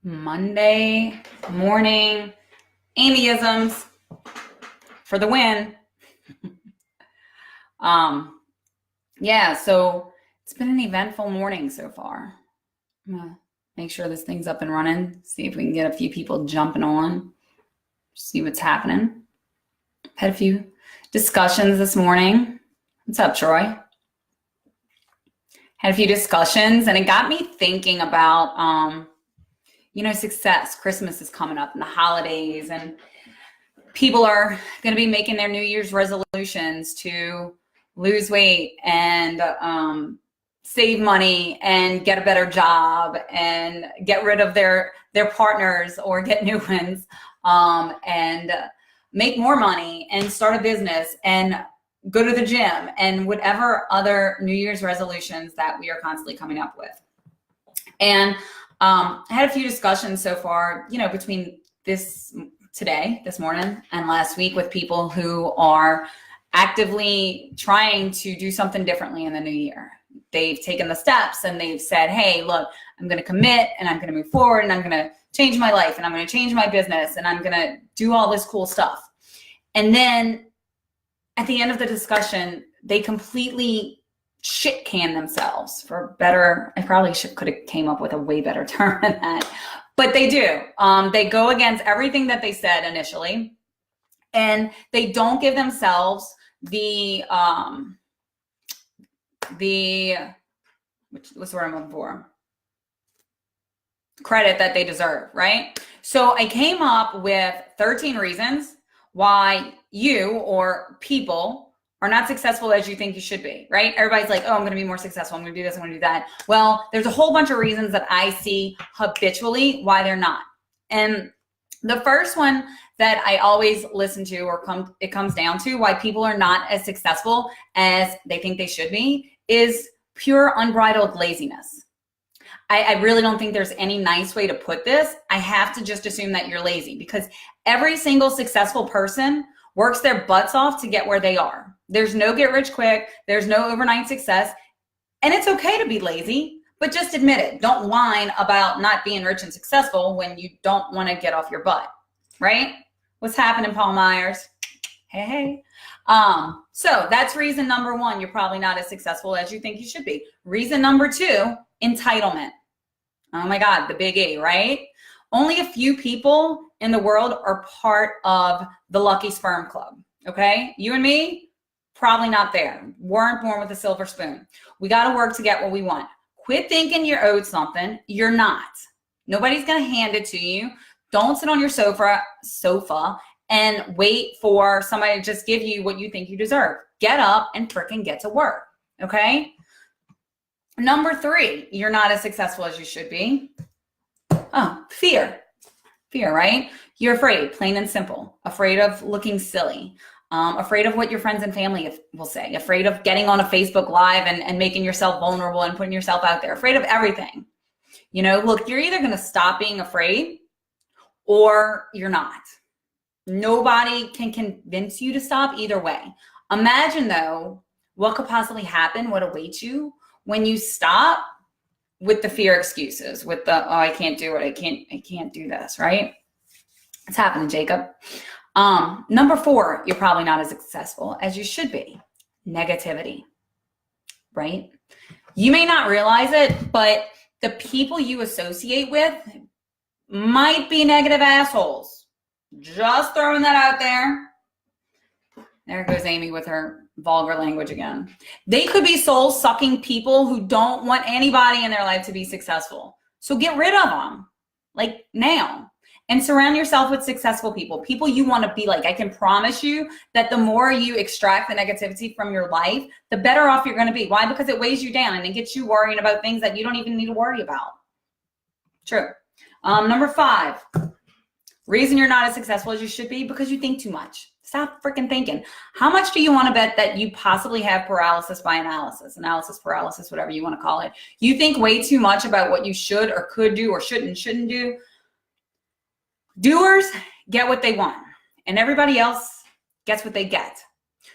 Monday morning Amieisms for the win. Yeah, so it's been an eventful morning so far. I'm gonna make sure this thing's up and running, see if we can get a few people jumping on, see what's happening. Had a few discussions this morning. What's up, Troy? Had a few discussions, and it got me thinking about success. Christmas is coming up and the holidays, and people are going to be making their New Year's resolutions to lose weight and save money and get a better job and get rid of their partners or get new ones, and make more money and start a business and go to the gym and whatever other New Year's resolutions that we are constantly coming up with. And I had a few discussions so far, between this morning and last week with people who are actively trying to do something differently in the new year. They've taken the steps and they've said, hey, look, I'm going to commit and I'm going to move forward and I'm going to change my life and I'm going to change my business and I'm going to do all this cool stuff. And then at the end of the discussion, they completely shit can themselves, for better. I probably could have came up with a way better term than that, but they do. They go against everything that they said initially, and they don't give themselves the what's the word I'm looking for? Credit that they deserve, right? So I came up with 13 reasons why you or people are not successful as you think you should be, right? Everybody's like, oh, I'm going to be more successful. I'm going to do this. I'm going to do that. Well, there's a whole bunch of reasons that I see habitually why they're not. And the first one that I always listen to, or it comes down to why people are not as successful as they think they should be, is pure unbridled laziness. I really don't think there's any nice way to put this. I have to just assume that you're lazy, because every single successful person works their butts off to get where they are. There's no get rich quick. There's no overnight success. And it's okay to be lazy, but just admit it. Don't whine about not being rich and successful when you don't want to get off your butt, right? What's happening, Paul Myers? Hey. So that's reason number one. You're probably not as successful as you think you should be. Reason number two, entitlement. Oh my God, the big E, right? Only a few people in the world are part of the Lucky Sperm Club, okay? You and me, probably not there. Weren't born with a silver spoon. We got to work to get what we want. Quit thinking you're owed something. You're not. Nobody's going to hand it to you. Don't sit on your sofa and wait for somebody to just give you what you think you deserve. Get up and frickin' get to work, okay? Number three, you're not as successful as you should be. Oh, fear. Fear, right? You're afraid, plain and simple. Afraid of looking silly. Afraid of what your friends and family will say. Afraid of getting on a Facebook Live and making yourself vulnerable and putting yourself out there. Afraid of everything. Look, you're either going to stop being afraid or you're not. Nobody can convince you to stop either way. Imagine, though, what could possibly happen, what awaits you when you stop with the fear excuses, with the, oh, I can't do it. I can't do this, right? It's happening, Jacob. Number four, you're probably not as successful as you should be. Negativity, right? You may not realize it, but the people you associate with might be negative assholes. Just throwing that out there. There goes Amy with her vulgar language again. They could be soul-sucking people who don't want anybody in their life to be successful. So get rid of them, like now. And surround yourself with successful people you want to be like. I can promise you that the more you extract the negativity from your life, the better off you're going to be. Why? Because it weighs you down and it gets you worrying about things that you don't even need to worry about. True. Number five, reason you're not as successful as you should be, because you think too much. Stop freaking thinking. How much do you want to bet that you possibly have paralysis by analysis, paralysis, whatever you want to call it? You think way too much about what you should or could do or shouldn't do. Doers get what they want, and everybody else gets what they get.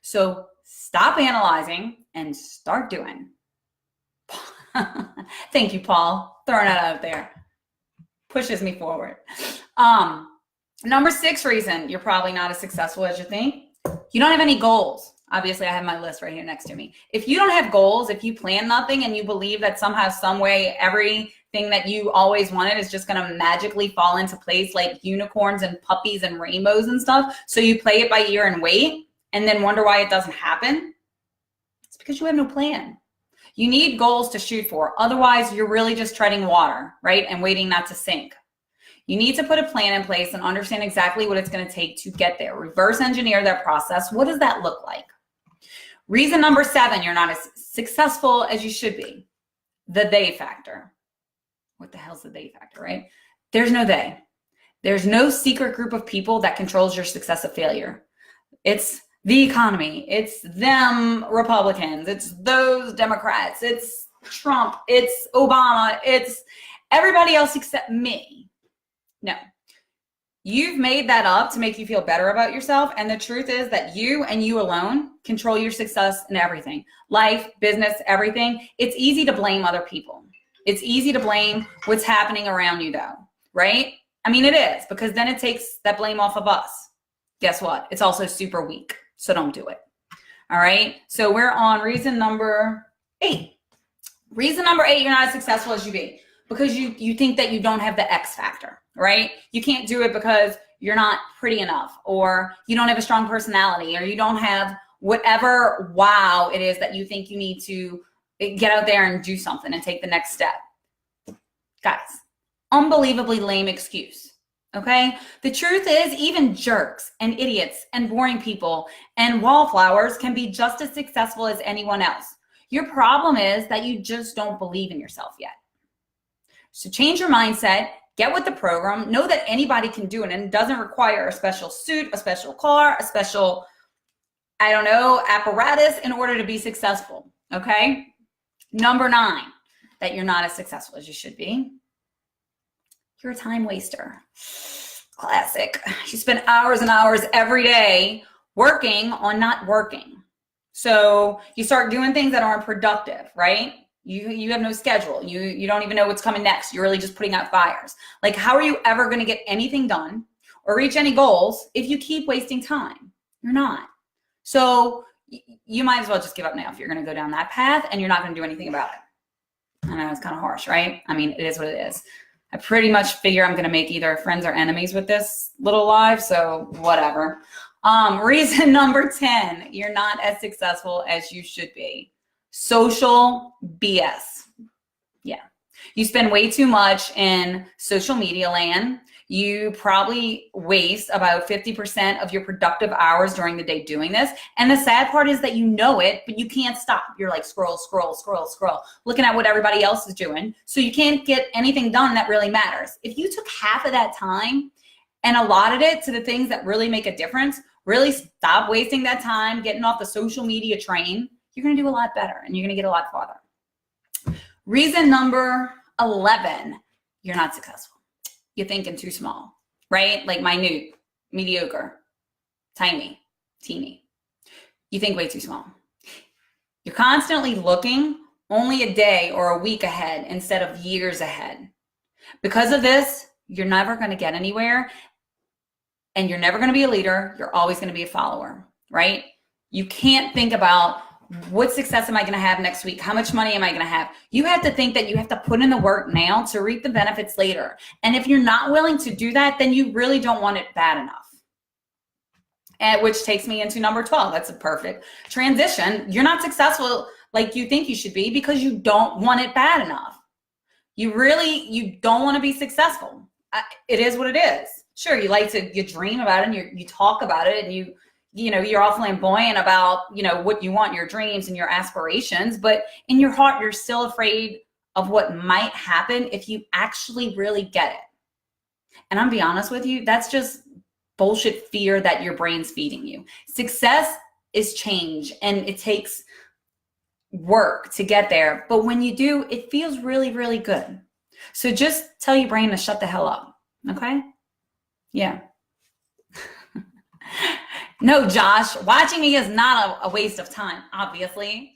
So stop analyzing and start doing. Thank you, Paul. Throwing that out there. pushes me forward. Number 6 reason you're probably not as successful as you think. You don't have any goals. Obviously, I have my list right here next to me. If you don't have goals, if you plan nothing and you believe that somehow, some way, everything that you always wanted is just going to magically fall into place like unicorns and puppies and rainbows and stuff, so you play it by ear and wait and then wonder why it doesn't happen, it's because you have no plan. You need goals to shoot for. Otherwise, you're really just treading water, right? And waiting not to sink. You need to put a plan in place and understand exactly what it's going to take to get there. Reverse engineer that process. What does that look like? Reason number 7, you're not as successful as you should be. The they factor. What the hell's the they factor, right? There's no they. There's no secret group of people that controls your success or failure. It's the economy. It's them Republicans. It's those Democrats. It's Trump. It's Obama. It's everybody else except me. No. You've made that up to make you feel better about yourself. And the truth is that you and you alone control your success in everything. Life, business, everything. It's easy to blame other people. It's easy to blame what's happening around you though, right? I mean, it is, because then it takes that blame off of us. Guess what? It's also super weak. So don't do it. All right. So we're on reason number 8. Reason number 8, you're not as successful as you be because you think that you don't have the X factor, right? You can't do it because you're not pretty enough, or you don't have a strong personality, or you don't have whatever wow it is that you think you need to get out there and do something and take the next step. Guys, unbelievably lame excuse. Okay. The truth is, even jerks and idiots and boring people and wallflowers can be just as successful as anyone else. Your problem is that you just don't believe in yourself yet. So change your mindset, get with the program, know that anybody can do it, and it doesn't require a special suit, a special car, a special, I don't know, apparatus in order to be successful. Okay. Number 9, that you're not as successful as you should be. You're a time waster. Classic. You spend hours and hours every day working on not working. So you start doing things that aren't productive, right? You have no schedule. You don't even know what's coming next. You're really just putting out fires. Like, how are you ever going to get anything done or reach any goals if you keep wasting time? You're not. So you might as well just give up now if you're going to go down that path and you're not going to do anything about it. I know it's kind of harsh, right? I mean, it is what it is. I pretty much figure I'm going to make either friends or enemies with this little live, so whatever. Reason number 10, you're not as successful as you should be. Social BS. Yeah. You spend way too much in social media land. You probably waste about 50% of your productive hours during the day doing this. And the sad part is that you know it, but you can't stop. You're like scroll, looking at what everybody else is doing. So you can't get anything done that really matters. If you took half of that time and allotted it to the things that really make a difference, really stop wasting that time getting off the social media train, you're going to do a lot better and you're going to get a lot farther. Reason number 11, you're not successful. You're thinking too small, right? Like minute, mediocre, tiny, teeny. You think way too small. You're constantly looking only a day or a week ahead instead of years ahead. Because of this, you're never going to get anywhere, and you're never going to be a leader. You're always going to be a follower, right? You can't think about what success am I going to have next week? How much money am I going to have? You have to think that you have to put in the work now to reap the benefits later. And if you're not willing to do that, then you really don't want it bad enough. And which takes me into number 12. That's a perfect transition. You're not successful like you think you should be because you don't want it bad enough. You don't want to be successful. It is what it is. Sure, you dream about it and you talk about it and you're all flamboyant about, what you want, your dreams and your aspirations, but in your heart, you're still afraid of what might happen if you actually really get it. And I'm be honest with you, that's just bullshit fear that your brain's feeding you. Success is change and it takes work to get there. But when you do, it feels really, really good. So just tell your brain to shut the hell up. Okay? Yeah. No, Josh, watching me is not a waste of time, obviously.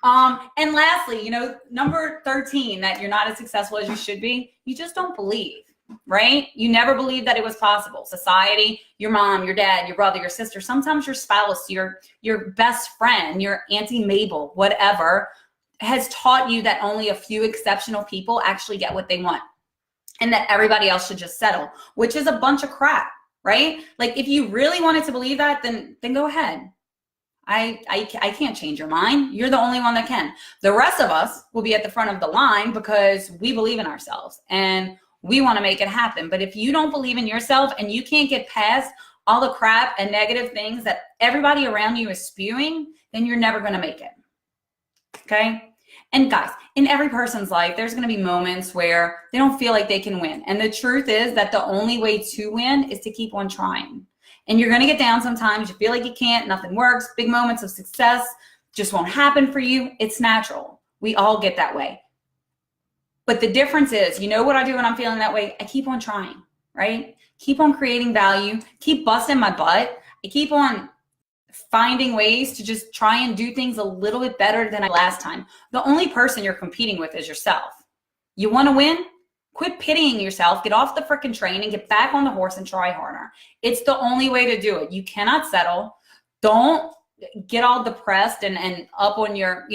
And lastly, number 13, that you're not as successful as you should be, you just don't believe. right? You never believed that it was possible. Society, your mom, your dad, your brother, your sister, sometimes your spouse, your best friend, your Auntie Mabel, whatever, has taught you that only a few exceptional people actually get what they want and that everybody else should just settle, which is a bunch of crap, right? Like if you really wanted to believe that, then go ahead. I can't change your mind. You're the only one that can. The rest of us will be at the front of the line because we believe in ourselves and we want to make it happen. But if you don't believe in yourself and you can't get past all the crap and negative things that everybody around you is spewing, then you're never going to make it. Okay? And guys, in every person's life, there's going to be moments where they don't feel like they can win. And the truth is that the only way to win is to keep on trying. And you're going to get down sometimes. You feel like you can't, nothing works. Big moments of success just won't happen for you. It's natural. We all get that way. But the difference is, you know what I do when I'm feeling that way? I keep on trying, right? Keep on creating value. Keep busting my butt. I keep on finding ways to just try and do things a little bit better than I last time. The only person you're competing with is yourself. You want to win? Quit pitying yourself, get off the freaking train and get back on the horse and try harder. It's the only way to do it. You cannot settle. Don't get all depressed and up on your,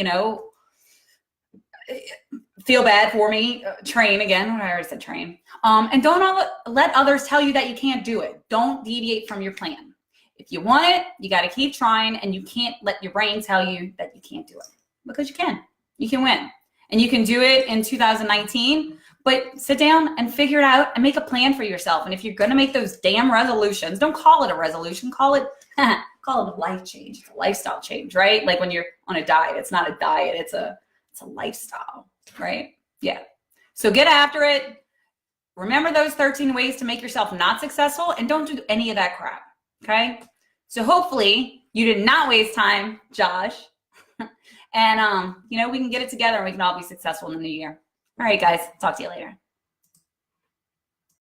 feel bad for me train again. I already said train. And don't let others tell you that you can't do it. Don't deviate from your plan. If you want it, you got to keep trying, and you can't let your brain tell you that you can't do it, because you can. You can win. And you can do it in 2019. But sit down and figure it out and make a plan for yourself. And if you're going to make those damn resolutions, don't call it a resolution. Call it a life change. It's a lifestyle change, right? Like when you're on a diet, it's not a diet. It's a lifestyle, right? Yeah. So get after it. Remember those 13 ways to make yourself not successful, and don't do any of that crap, okay? So hopefully you did not waste time, Josh. And, we can get it together and we can all be successful in the new year. All right, guys, talk to you later.